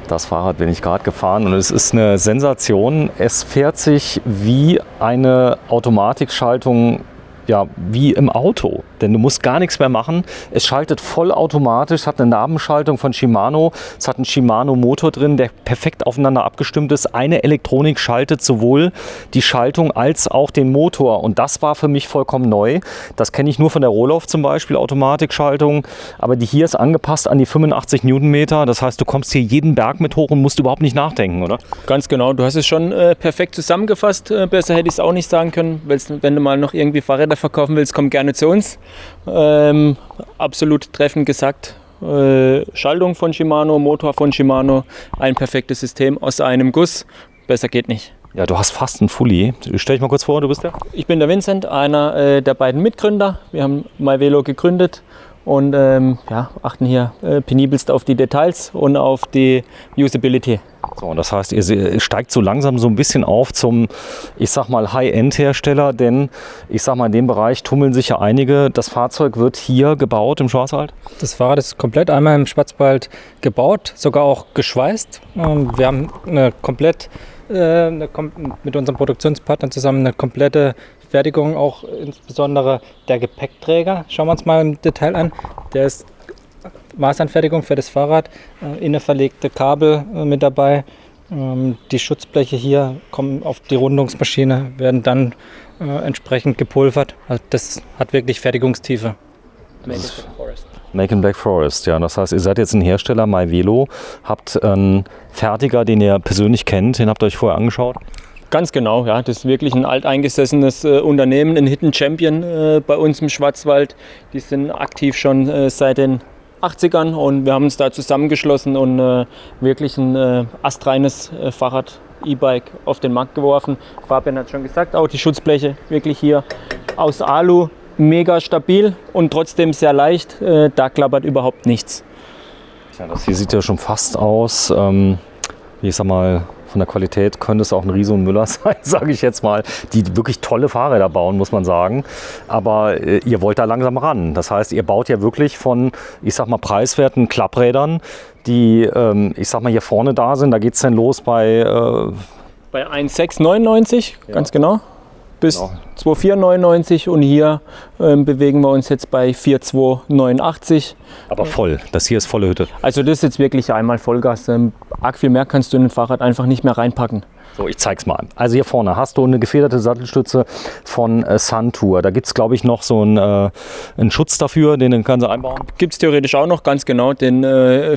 Das Fahrrad bin ich gerade gefahren und es ist eine Sensation. Es fährt sich wie eine Automatikschaltung, ja, wie im Auto. Denn du musst gar nichts mehr machen. Es schaltet vollautomatisch, es hat eine Nabenschaltung von Shimano. Es hat einen Shimano-Motor drin, der perfekt aufeinander abgestimmt ist. Eine Elektronik schaltet sowohl die Schaltung als auch den Motor. Und das war für mich vollkommen neu. Das kenne ich nur von der Rohloff zum Beispiel, Automatikschaltung. Aber die hier ist angepasst an die 85 Newtonmeter. Das heißt, du kommst hier jeden Berg mit hoch und musst überhaupt nicht nachdenken, oder? Ganz genau, du hast es schon perfekt zusammengefasst. Besser hätte ich es auch nicht sagen können. Wenn du mal noch irgendwie Fahrräder verkaufen willst, komm gerne zu uns. Absolut treffend gesagt. Schaltung von Shimano, Motor von Shimano, ein perfektes System aus einem Guss. Besser geht nicht. Ja, du hast fast einen Fully. Stell dich mal kurz vor, du bist der? Ich bin der Vincent, einer der beiden Mitgründer. Wir haben MyVelo gegründet und achten hier penibelst auf die Details und auf die Usability. So, und das heißt, ihr steigt so langsam so ein bisschen auf zum, ich sag mal, High-End-Hersteller, denn ich sag mal, in dem Bereich tummeln sich ja einige. Das Fahrzeug wird hier gebaut im Schwarzwald? Das Fahrrad ist komplett einmal im Schwarzwald gebaut, sogar auch geschweißt. Wir haben mit unserem Produktionspartner zusammen eine komplette Fertigung, auch insbesondere der Gepäckträger. Schauen wir uns mal im Detail an. Der ist Maßanfertigung für das Fahrrad, innen verlegte Kabel mit dabei. Die Schutzbleche hier kommen auf die Rundungsmaschine, werden dann entsprechend gepulvert. Also das hat wirklich Fertigungstiefe. Make in Black Forest, ja. Das heißt, ihr seid jetzt ein Hersteller, MyVelo, habt einen Fertiger, den ihr persönlich kennt, den habt ihr euch vorher angeschaut? Ganz genau, ja. Das ist wirklich ein alteingesessenes Unternehmen, ein Hidden Champion bei uns im Schwarzwald. Die sind aktiv schon seit den 80ern und wir haben uns da zusammengeschlossen und wirklich ein astreines Fahrrad, E-Bike auf den Markt geworfen. Fabian hat schon gesagt, auch die Schutzbleche wirklich hier aus Alu, mega stabil und trotzdem sehr leicht. Da klappert überhaupt nichts. Ja, das hier sieht ja schon fast aus, ich sag mal, von der Qualität könnte es auch ein Riese und Müller sein, sage ich jetzt mal, die wirklich tolle Fahrräder bauen, muss man sagen. Aber ihr wollt da langsam ran. Das heißt, ihr baut ja wirklich von, ich sag mal, preiswerten Klapprädern, die, ich sag mal, hier vorne da sind. Da geht es dann los bei 1,699, ja. Ganz genau, bis Genau. 2,499 und hier bewegen wir uns jetzt bei 4,289. aber voll. Das hier ist volle Hütte. Also das ist jetzt wirklich einmal Vollgas. Arg viel mehr kannst du in ein Fahrrad einfach nicht mehr reinpacken. So, ich zeig's mal. Also hier vorne hast du eine gefederte Sattelstütze von Suntour. Da gibt es, glaube ich, noch so einen Schutz dafür, den kannst du einbauen. Gibt es theoretisch auch noch, ganz genau, den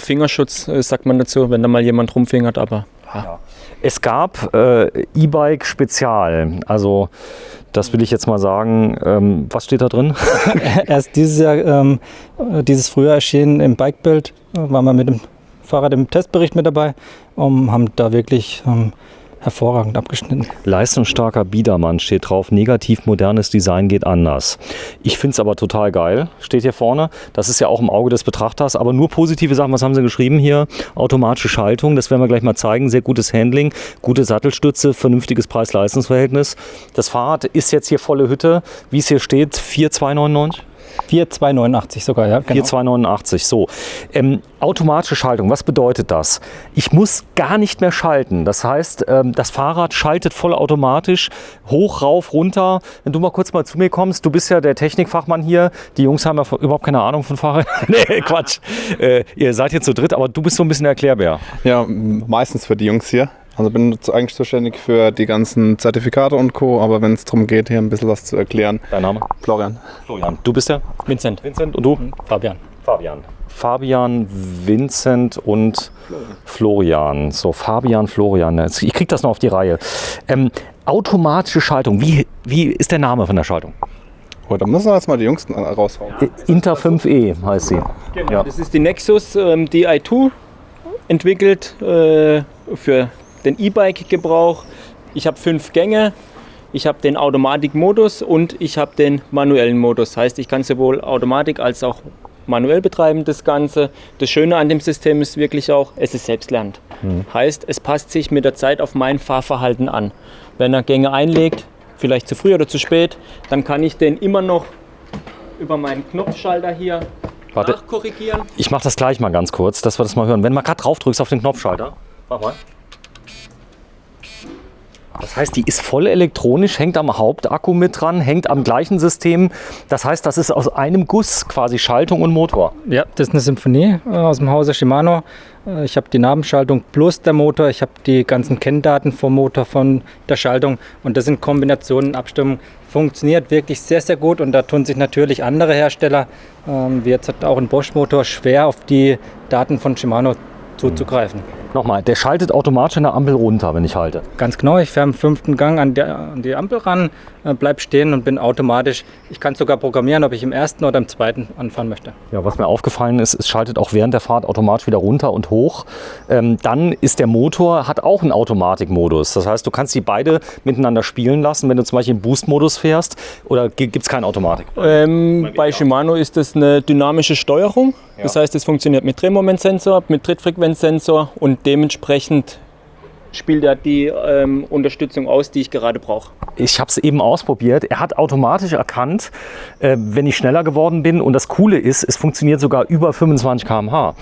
Fingerschutz, sagt man dazu, wenn da mal jemand rumfingert, aber Ja. Es gab E-Bike Spezial. Also das will ich jetzt mal sagen. Was steht da drin? Erst dieses Frühjahr erschienen im Bikebild, waren wir mit dem Fahrrad im Testbericht mit dabei und haben da wirklich hervorragend abgeschnitten. Leistungsstarker Biedermann steht drauf, negativ modernes Design geht anders. Ich finde es aber total geil, steht hier vorne. Das ist ja auch im Auge des Betrachters, aber nur positive Sachen. Was haben sie geschrieben hier? Automatische Schaltung, das werden wir gleich mal zeigen. Sehr gutes Handling, gute Sattelstütze, vernünftiges Preis-Leistungs-Verhältnis. Das Fahrrad ist jetzt hier volle Hütte, wie es hier steht, 4,299? 4,289 sogar, ja. Genau. 4,289, so. Automatische Schaltung, was bedeutet das? Ich muss gar nicht mehr schalten. Das heißt, das Fahrrad schaltet vollautomatisch hoch, rauf, runter. Wenn du mal kurz zu mir kommst, du bist ja der Technikfachmann hier. Die Jungs haben ja überhaupt keine Ahnung von Fahrrädern. Nee, Quatsch. Ihr seid jetzt zu dritt, aber du bist so ein bisschen der Erklärbär. Ja, meistens für die Jungs hier. Also bin eigentlich zuständig für die ganzen Zertifikate und Co., aber wenn es darum geht, hier ein bisschen was zu erklären. Dein Name? Florian. Florian. Du bist der? Vincent. Vincent. Und du? Fabian. Fabian, Vincent und Florian. So, Fabian, Florian. Ich krieg das noch auf die Reihe. Automatische Schaltung. Wie ist der Name von der Schaltung? Oh, da müssen wir jetzt mal die Jungs raushauen. Inter 5E heißt sie. Genau, Ja. das ist die Nexus, die i2, entwickelt für den E-Bike-Gebrauch. Ich habe 5 Gänge, ich habe den Automatikmodus und ich habe den manuellen Modus. Heißt, ich kann sowohl Automatik als auch manuell betreiben, das Ganze. Das Schöne an dem System ist wirklich auch, es ist selbstlernend. Heißt, es passt sich mit der Zeit auf mein Fahrverhalten an. Wenn er Gänge einlegt, vielleicht zu früh oder zu spät, dann kann ich den immer noch über meinen Knopfschalter hier Warte. nachkorrigieren. Ich mache das gleich mal ganz kurz, dass wir das mal hören. Wenn du mal gerade drauf drückst auf den Knopfschalter. Mach mal. Das heißt, die ist voll elektronisch, hängt am Hauptakku mit dran, hängt am gleichen System. Das heißt, das ist aus einem Guss quasi Schaltung und Motor. Ja, das ist eine Symphonie aus dem Hause Shimano. Ich habe die Nabenschaltung plus der Motor. Ich habe die ganzen Kenndaten vom Motor, von der Schaltung. Und das sind Kombinationen, Abstimmungen. Funktioniert wirklich sehr, sehr gut. Und da tun sich natürlich andere Hersteller, wie jetzt auch ein Bosch-Motor, schwer auf die Daten von Shimano zuzugreifen. Nochmal, der schaltet automatisch in der Ampel runter, wenn ich halte. Ganz genau, ich fahre im 5. Gang an die Ampel ran, bleib stehen und bin automatisch, ich kann sogar programmieren, ob ich im 1. oder im 2. anfahren möchte. Ja, was mir aufgefallen ist, es schaltet auch während der Fahrt automatisch wieder runter und hoch. Dann ist der Motor, hat auch einen Automatikmodus. Das heißt, du kannst die beide miteinander spielen lassen, wenn du zum Beispiel im Boost-Modus fährst. Oder gibt es keine Automatik? Bei Shimano ist das eine dynamische Steuerung. Ja. Das heißt, es funktioniert mit Drehmomentsensor, mit Trittfrequenzsensor und dementsprechend spielt er die Unterstützung aus, die ich gerade brauche. Ich habe es eben ausprobiert. Er hat automatisch erkannt, wenn ich schneller geworden bin. Und das Coole ist, es funktioniert sogar über 25 km/h.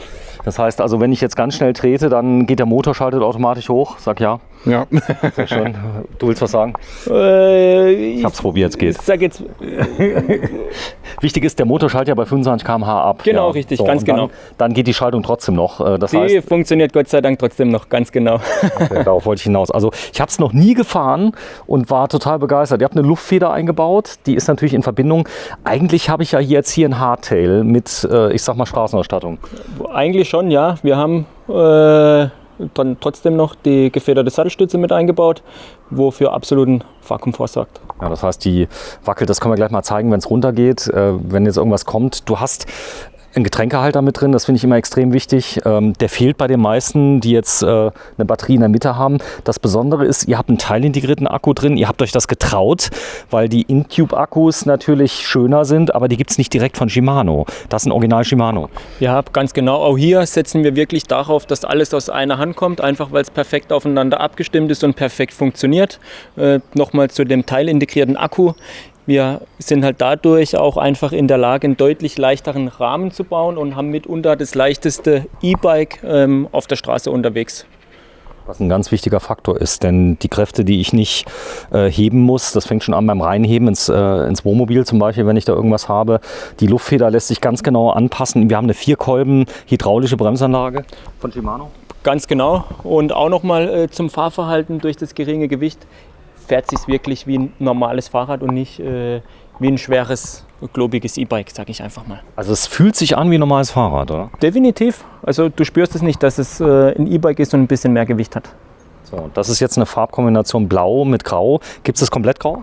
Das heißt also, wenn ich jetzt ganz schnell trete, dann geht der Motor, schaltet automatisch hoch. Sag ja. Ja. Sehr schön. Du willst was sagen? Ich habe es probiert, es geht. Sag jetzt, Wichtig ist, der Motor schaltet ja bei 25 km/h ab. Genau, ja. richtig, ganz genau. Dann geht die Schaltung trotzdem noch. Das die heißt, funktioniert Gott sei Dank trotzdem noch, ganz genau. okay, darauf wollte ich hinaus. Also ich habe es noch nie gefahren und war total begeistert. Ihr habt eine Luftfeder eingebaut, die ist natürlich in Verbindung. Eigentlich habe ich ja jetzt hier ein Hardtail mit, ich sag mal, Straßenausstattung. Eigentlich schon, ja. Wir haben dann trotzdem noch die gefederte Sattelstütze mit eingebaut, wofür absoluten Fahrkomfort sorgt. Ja, das heißt, die wackelt, das können wir gleich mal zeigen, wenn es runtergeht, wenn jetzt irgendwas kommt. Du hast einen Getränkehalter mit drin, das finde ich immer extrem wichtig. Der fehlt bei den meisten, die jetzt eine Batterie in der Mitte haben. Das Besondere ist, ihr habt einen teilintegrierten Akku drin. Ihr habt euch das getraut, weil die InTube-Akkus natürlich schöner sind, aber die gibt es nicht direkt von Shimano. Das ist ein Original Shimano. Ja, ganz genau. Auch hier setzen wir wirklich darauf, dass alles aus einer Hand kommt, einfach weil es perfekt aufeinander abgestimmt ist und perfekt funktioniert. Nochmal zu dem teilintegrierten Akku. Wir sind halt dadurch auch einfach in der Lage, einen deutlich leichteren Rahmen zu bauen und haben mitunter das leichteste E-Bike auf der Straße unterwegs. Was ein ganz wichtiger Faktor ist, denn die Kräfte, die ich nicht heben muss, das fängt schon an beim Reinheben ins Wohnmobil zum Beispiel, wenn ich da irgendwas habe. Die Luftfeder lässt sich ganz genau anpassen. Wir haben eine 4-Kolben hydraulische Bremsanlage von Shimano. Ganz genau. Und auch nochmal zum Fahrverhalten durch das geringe Gewicht fährt sich wirklich wie ein normales Fahrrad und nicht wie ein schweres, globiges E-Bike, sage ich einfach mal. Also es fühlt sich an wie ein normales Fahrrad, oder? Definitiv. Also du spürst es nicht, dass es ein E-Bike ist und ein bisschen mehr Gewicht hat. So, das ist jetzt eine Farbkombination Blau mit Grau. Gibt es das komplett Grau?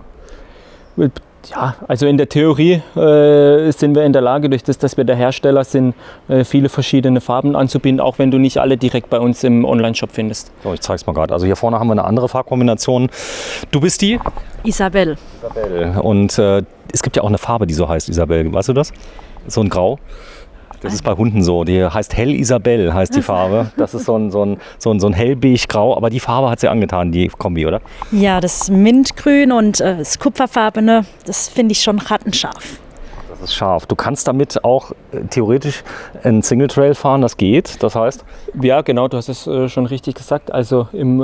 Ja, also in der Theorie sind wir in der Lage, durch das, dass wir der Hersteller sind, viele verschiedene Farben anzubieten, auch wenn du nicht alle direkt bei uns im Online-Shop findest. So, ich zeige es mal gerade. Also hier vorne haben wir eine andere Farbkombination. Du bist die? Isabel. Isabel. Und es gibt ja auch eine Farbe, die so heißt, Isabel. Weißt du das? So ein Grau. Das ist bei Hunden so. Die heißt Hell Isabel, heißt die Farbe. Das ist so ein hellbeige-grau. Aber die Farbe hat sie angetan, die Kombi, oder? Ja, das Mintgrün und das Kupferfarbene, das finde ich schon rattenscharf. Das ist scharf. Du kannst damit auch theoretisch einen Single Trail fahren, das geht. Das heißt? Ja, genau, du hast es schon richtig gesagt. Also im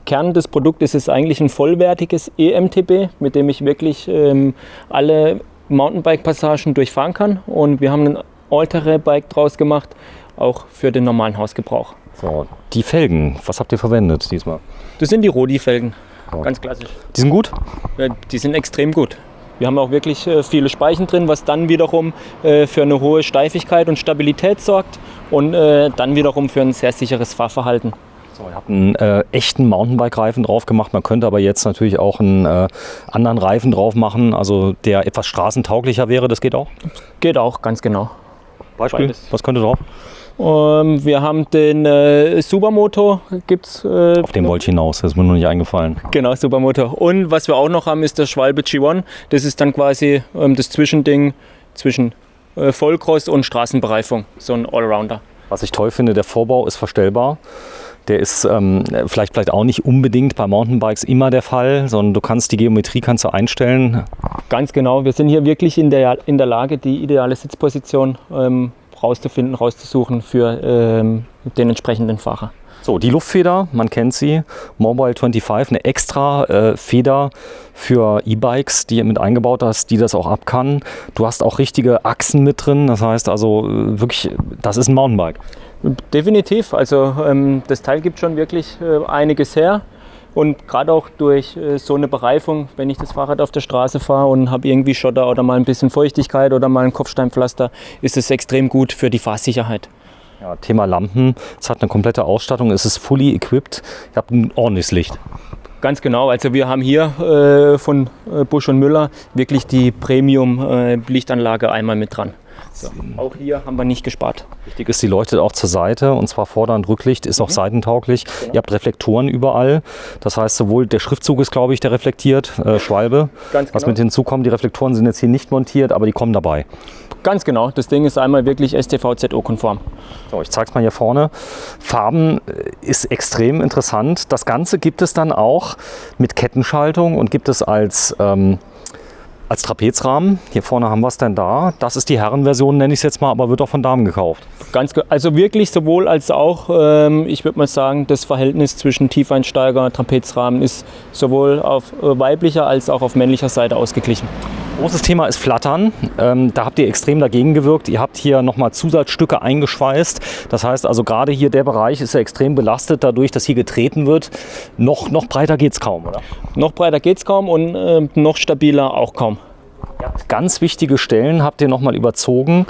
Kern des Produktes ist es eigentlich ein vollwertiges EMTB, mit dem ich wirklich alle Mountainbike-Passagen durchfahren kann. Und wir haben ein All-Terrain-Bike draus gemacht, auch für den normalen Hausgebrauch. So, die Felgen, was habt ihr verwendet diesmal? Das sind die Rodi-Felgen, Oh. ganz klassisch. Die sind gut? Die sind extrem gut. Wir haben auch wirklich viele Speichen drin, was dann wiederum für eine hohe Steifigkeit und Stabilität sorgt und dann wiederum für ein sehr sicheres Fahrverhalten. So, ihr habt einen echten Mountainbike-Reifen drauf gemacht. Man könnte aber jetzt natürlich auch einen anderen Reifen drauf machen, also der etwas straßentauglicher wäre. Das geht auch? Geht auch, ganz genau. Beispiel? Beides. Was könnte drauf? Wir haben den Supermoto, gibt's. Auf den wollte ich hinaus, das ist mir noch nicht eingefallen. Genau, Supermoto. Und was wir auch noch haben, ist der Schwalbe G1. Das ist dann quasi das Zwischending zwischen Vollcross und Straßenbereifung. So ein Allrounder. Was ich toll finde, der Vorbau ist verstellbar. Der ist vielleicht auch nicht unbedingt bei Mountainbikes immer der Fall, sondern du kannst die Geometrie einstellen. Ganz genau. Wir sind hier wirklich in der Lage, die ideale Sitzposition rauszusuchen für den entsprechenden Fahrer. So, die Luftfeder, man kennt sie, Mobile 25, eine extra Feder für E-Bikes, die mit eingebaut hast, die das auch ab kann. Du hast auch richtige Achsen mit drin, das heißt also wirklich, das ist ein Mountainbike. Definitiv, also das Teil gibt schon wirklich einiges her. Und gerade auch durch so eine Bereifung, wenn ich das Fahrrad auf der Straße fahre und habe irgendwie Schotter oder mal ein bisschen Feuchtigkeit oder mal ein Kopfsteinpflaster, ist es extrem gut für die Fahrsicherheit. Ja, Thema Lampen, es hat eine komplette Ausstattung, es ist fully equipped, ihr habt ein ordentliches Licht. Ganz genau, also wir haben hier von Busch und Müller wirklich die Premium-Lichtanlage einmal mit dran. So, auch hier haben wir nicht gespart. Wichtig ist, die leuchtet auch zur Seite und zwar Vorder- und Rücklicht, ist auch seitentauglich. Genau. Ihr habt Reflektoren überall, das heißt sowohl der Schriftzug ist, glaube ich, der reflektiert, Schwalbe. Ganz genau. Was mit hinzukommt, die Reflektoren sind jetzt hier nicht montiert, aber die kommen dabei. Ganz genau, das Ding ist einmal wirklich STVZO-konform. So, ich zeige es mal hier vorne. Farben ist extrem interessant. Das Ganze gibt es dann auch mit Kettenschaltung und gibt es als Trapezrahmen. Hier vorne haben wir es denn da. Das ist die Herrenversion, nenne ich es jetzt mal, aber wird auch von Damen gekauft. Also wirklich sowohl als auch, ich würde mal sagen, das Verhältnis zwischen Tiefeinsteiger und Trapezrahmen ist sowohl auf weiblicher als auch auf männlicher Seite ausgeglichen. Großes Thema ist Flattern. Da habt ihr extrem dagegen gewirkt. Ihr habt hier nochmal Zusatzstücke eingeschweißt. Das heißt also gerade hier der Bereich ist ja extrem belastet dadurch, dass hier getreten wird. Noch breiter geht es kaum, oder? Noch breiter geht es kaum und noch stabiler auch kaum. Ganz wichtige Stellen habt ihr nochmal überzogen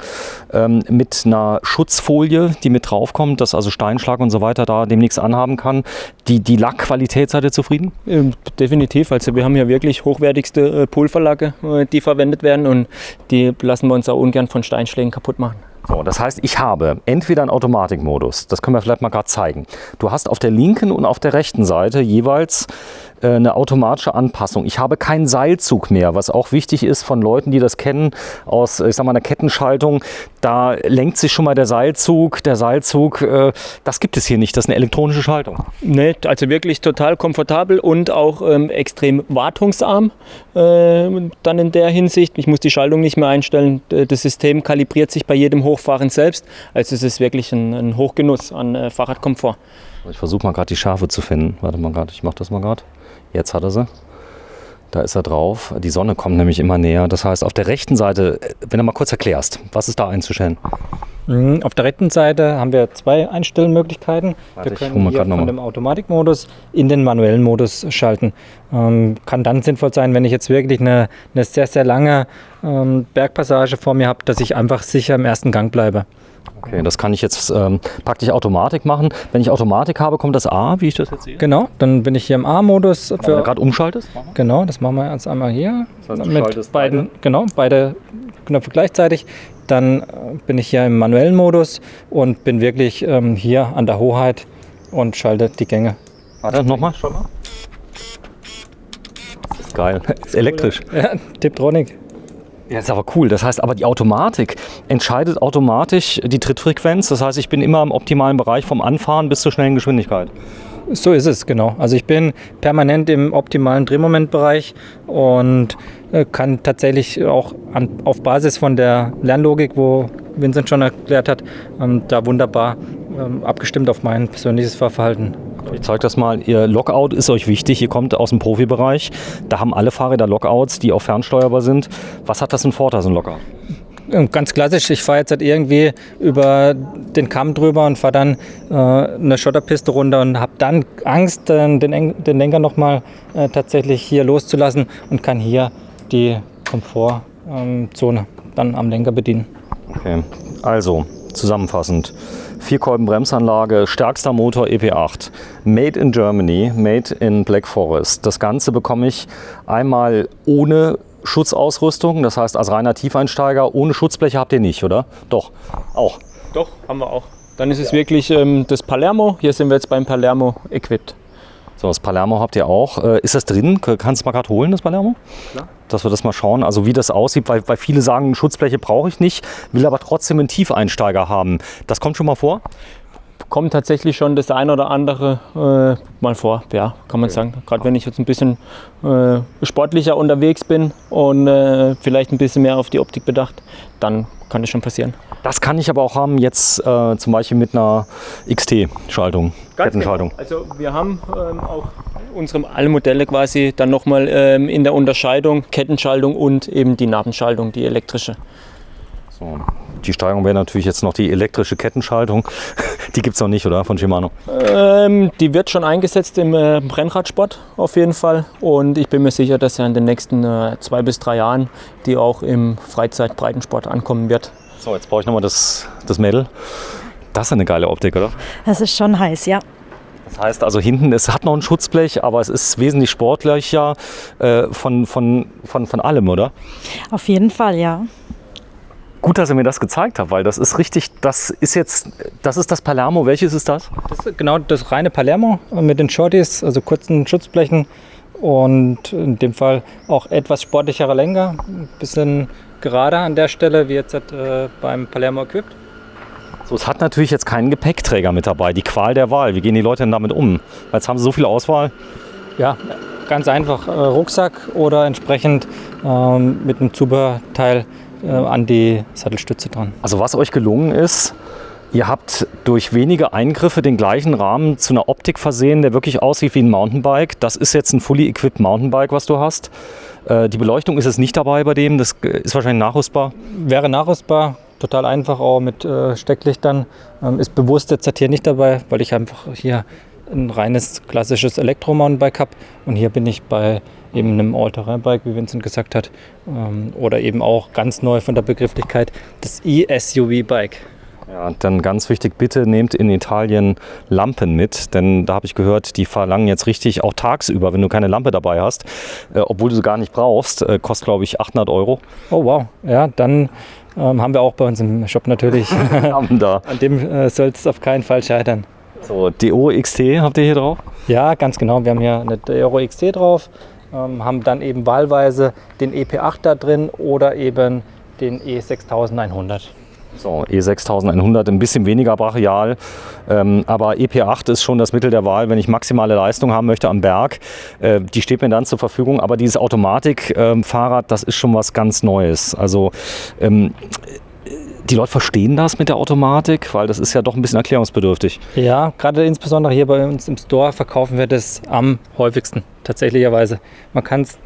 mit einer Schutzfolie, die mit draufkommt, dass also Steinschlag und so weiter da dem nichts anhaben kann. Die Lackqualität, seid ihr zufrieden? Definitiv. Also wir haben hier wirklich hochwertigste Pulverlacke, die verwendet werden und die lassen wir uns auch ungern von Steinschlägen kaputt machen. So, das heißt, ich habe entweder einen Automatikmodus, das können wir vielleicht mal gerade zeigen. Du hast auf der linken und auf der rechten Seite jeweils eine automatische Anpassung. Ich habe keinen Seilzug mehr, was auch wichtig ist von Leuten, die das kennen aus, ich sag mal, einer Kettenschaltung. Da lenkt sich schon mal der Seilzug. Das gibt es hier nicht. Das ist eine elektronische Schaltung. Nee, also wirklich total komfortabel und auch extrem wartungsarm. Dann in der Hinsicht, ich muss die Schaltung nicht mehr einstellen. Das System kalibriert sich bei jedem Hochfahren selbst. Also es ist wirklich ein Hochgenuss an Fahrradkomfort. Ich versuche mal gerade die Schärfe zu finden. Warte mal gerade, ich mache das mal gerade. Jetzt hat er sie. Da ist er drauf. Die Sonne kommt nämlich immer näher. Das heißt, auf der rechten Seite, wenn du mal kurz erklärst, was ist da einzustellen? Auf der rechten Seite haben wir zwei Einstellmöglichkeiten. Wir können hier von dem Automatikmodus in den manuellen Modus schalten. Kann dann sinnvoll sein, wenn ich jetzt wirklich eine sehr, sehr lange Bergpassage vor mir habe, dass ich einfach sicher im ersten Gang bleibe. Okay, das kann ich jetzt praktisch Automatik machen. Wenn ich Automatik habe, kommt das A, wie ich das jetzt sehe? Genau, dann bin ich hier im A-Modus. Wenn du gerade umschaltest? Genau, das machen wir jetzt einmal hier. Das heißt, mit beide Knöpfe gleichzeitig. Dann bin ich hier im manuellen Modus und bin wirklich hier an der Hoheit und schalte die Gänge. Warte, nochmal, schau mal. Das ist geil. Das ist elektrisch. Ja, Tiptronic. Ja, ist aber cool. Das heißt aber, die Automatik entscheidet automatisch die Trittfrequenz. Das heißt, ich bin immer im optimalen Bereich vom Anfahren bis zur schnellen Geschwindigkeit. So ist es, genau. Also ich bin permanent im optimalen Drehmomentbereich und kann tatsächlich auch auf Basis von der Lernlogik, wo Vincent schon erklärt hat, da wunderbar abgestimmt auf mein persönliches Fahrverhalten. Ich zeige das mal. Ihr Lockout ist euch wichtig. Ihr kommt aus dem Profibereich. Da haben alle Fahrräder Lockouts, die auch fernsteuerbar sind. Was hat das für einen Vorteil, so ein Lockout? Ganz klassisch. Ich fahre jetzt halt irgendwie über den Kamm drüber und fahre dann eine Schotterpiste runter und habe dann Angst, den Lenker nochmal tatsächlich hier loszulassen und kann hier die Komfortzone dann am Lenker bedienen. Okay, also zusammenfassend. 4-Kolben-Bremsanlage, stärkster Motor EP8, made in Germany, made in Black Forest. Das Ganze bekomme ich einmal ohne Schutzausrüstung, das heißt als reiner Tiefeinsteiger. Ohne Schutzbleche habt ihr nicht, oder? Doch, auch. Doch, haben wir auch. Dann ist es wirklich das Palermo. Hier sind wir jetzt beim Palermo equipped. So, das Palermo habt ihr auch. Ist das drin? Kannst du mal gerade holen, das Palermo? Klar. Dass wir das mal schauen, also wie das aussieht, weil viele sagen, Schutzbleche brauche ich nicht, will aber trotzdem einen Tiefeinsteiger haben. Das kommt schon mal vor? kommt tatsächlich schon das ein oder andere mal vor, ja, kann man sagen. Gerade wenn ich jetzt ein bisschen sportlicher unterwegs bin und vielleicht ein bisschen mehr auf die Optik bedacht, dann kann das schon passieren. Das kann ich aber auch haben jetzt zum Beispiel mit einer XT-Schaltung, Kettenschaltung. Genau. Also wir haben auch alle Modelle quasi dann nochmal in der Unterscheidung Kettenschaltung und eben die Nabenschaltung, die elektrische. So. Die Steuerung wäre natürlich jetzt noch die elektrische Kettenschaltung. Die gibt es noch nicht, oder? Von Shimano? Die wird schon eingesetzt im Rennradsport auf jeden Fall. Und ich bin mir sicher, dass ja in den nächsten 2 bis 3 Jahren die auch im Freizeitbreitensport ankommen wird. So, jetzt brauche ich nochmal das Mädel. Das ist eine geile Optik, oder? Das ist schon heiß, ja. Das heißt also hinten, es hat noch ein Schutzblech, aber es ist wesentlich sportlicher von allem, oder? Auf jeden Fall, ja. Gut, dass ihr mir das gezeigt habt, weil das ist richtig, das ist das Palermo. Welches ist das? Das ist genau das reine Palermo mit den Shorties, also kurzen Schutzblechen und in dem Fall auch etwas sportlicherer Lenker, ein bisschen gerader an der Stelle wie jetzt beim Palermo Equipped. So, es hat natürlich jetzt keinen Gepäckträger mit dabei, die Qual der Wahl. Wie gehen die Leute denn damit um? Jetzt haben sie so viel Auswahl. Ja, ganz einfach Rucksack oder entsprechend mit einem Zubehörteil an die Sattelstütze dran. Also was euch gelungen ist, ihr habt durch wenige Eingriffe den gleichen Rahmen zu einer Optik versehen, der wirklich aussieht wie ein Mountainbike. Das ist jetzt ein fully equipped Mountainbike, was du hast. Die Beleuchtung ist jetzt nicht dabei bei dem, das ist wahrscheinlich nachrüstbar. Wäre nachrüstbar, total einfach auch mit Stecklichtern. Ist bewusst jetzt hier nicht dabei, weil ich einfach hier ein reines klassisches Elektro-Mountainbike habe und hier bin ich bei eben einem All-Terrain-Bike, wie Vincent gesagt hat, oder eben auch ganz neu von der Begrifflichkeit das E-SUV-Bike. Ja, dann ganz wichtig, bitte nehmt in Italien Lampen mit, denn da habe ich gehört, die verlangen jetzt richtig auch tagsüber, wenn du keine Lampe dabei hast, obwohl du sie gar nicht brauchst, kostet glaube ich 800 €. Oh wow, ja, dann haben wir auch bei uns im Shop natürlich. Da. An dem soll es auf keinen Fall scheitern. So, DO XT habt ihr hier drauf? Ja, ganz genau. Wir haben hier eine Deoro XT drauf, haben dann eben wahlweise den EP8 da drin oder eben den E6100. So, E6100, ein bisschen weniger brachial, aber EP8 ist schon das Mittel der Wahl, wenn ich maximale Leistung haben möchte am Berg. Die steht mir dann zur Verfügung, aber dieses Automatikfahrrad, das ist schon was ganz Neues. Also die Leute verstehen das mit der Automatik, weil das ist ja doch ein bisschen erklärungsbedürftig. Ja, gerade insbesondere hier bei uns im Store verkaufen wir das am häufigsten, tatsächlicherweise. Man kann es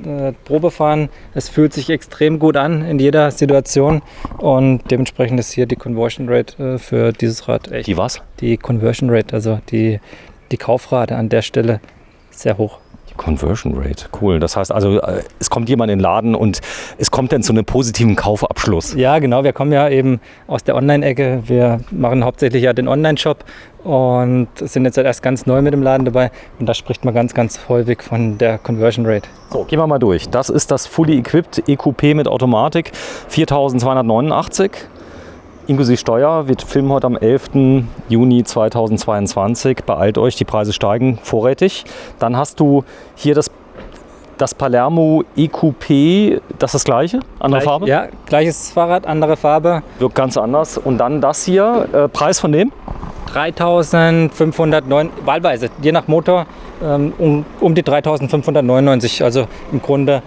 Probe fahren, es fühlt sich extrem gut an in jeder Situation und dementsprechend ist hier die Conversion Rate für dieses Rad echt. Die was? Die Conversion Rate, also die Kaufrate an der Stelle sehr hoch. Conversion Rate, cool. Das heißt also, es kommt jemand in den Laden und es kommt dann zu einem positiven Kaufabschluss. Ja, genau. Wir kommen ja eben aus der Online-Ecke. Wir machen hauptsächlich ja den Online-Shop und sind jetzt erst ganz neu mit dem Laden dabei. Und da spricht man ganz, ganz häufig von der Conversion Rate. So, gehen wir mal durch. Das ist das Fully Equipped EQP mit Automatik, 4.289. Inklusive Steuer. Wir filmen heute am 11. Juni 2022. Beeilt euch, die Preise steigen vorrätig. Dann hast du hier das Palermo EQP, das ist das gleiche? Andere Farbe? Ja, gleiches Fahrrad, andere Farbe. Wirkt ganz anders. Und dann das hier, Preis von dem? 3.509, wahlweise, je nach Motor, um die 3.599. Also im Grunde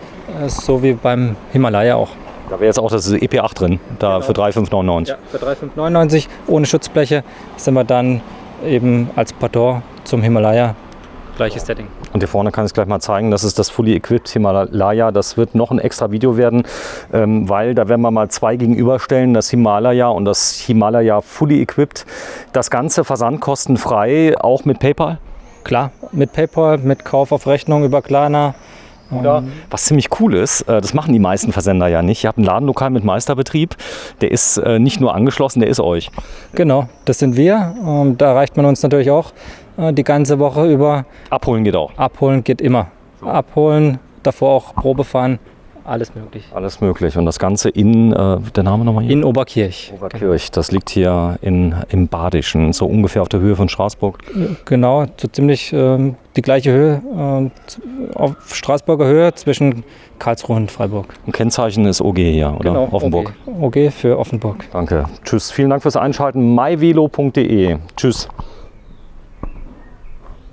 so wie beim Himalaya auch. Da wäre jetzt auch das EP8 drin, da genau. Für 3.599. Ja, für 3.599 ohne Schutzbleche sind wir dann eben als Pendant zum Himalaya. Gleiches Setting. Und hier vorne kann ich gleich mal zeigen, das ist das Fully Equipped Himalaya. Das wird noch ein extra Video werden, weil da werden wir mal zwei gegenüberstellen, das Himalaya und das Himalaya Fully Equipped. Das Ganze versandkostenfrei, auch mit PayPal? Klar, mit PayPal, mit Kauf auf Rechnung über Klarna. Oder was ziemlich cool ist, das machen die meisten Versender ja nicht. Ihr habt ein Ladenlokal mit Meisterbetrieb, der ist nicht nur angeschlossen, der ist euch. Genau, das sind wir. Da erreicht man uns natürlich auch die ganze Woche über. Abholen geht auch? Abholen geht immer. So. Abholen, davor auch Probe fahren, alles möglich. Alles möglich. Und das Ganze in, der Name nochmal hier? In Oberkirch. Oberkirch, das liegt hier im Badischen, so ungefähr auf der Höhe von Straßburg. Genau, so ziemlich die gleiche Höhe, auf Straßburger Höhe zwischen Karlsruhe und Freiburg. Und Kennzeichen ist OG hier, oder? Genau, Offenburg. OG für Offenburg. Danke. Tschüss, vielen Dank fürs Einschalten. myvelo.de. Tschüss.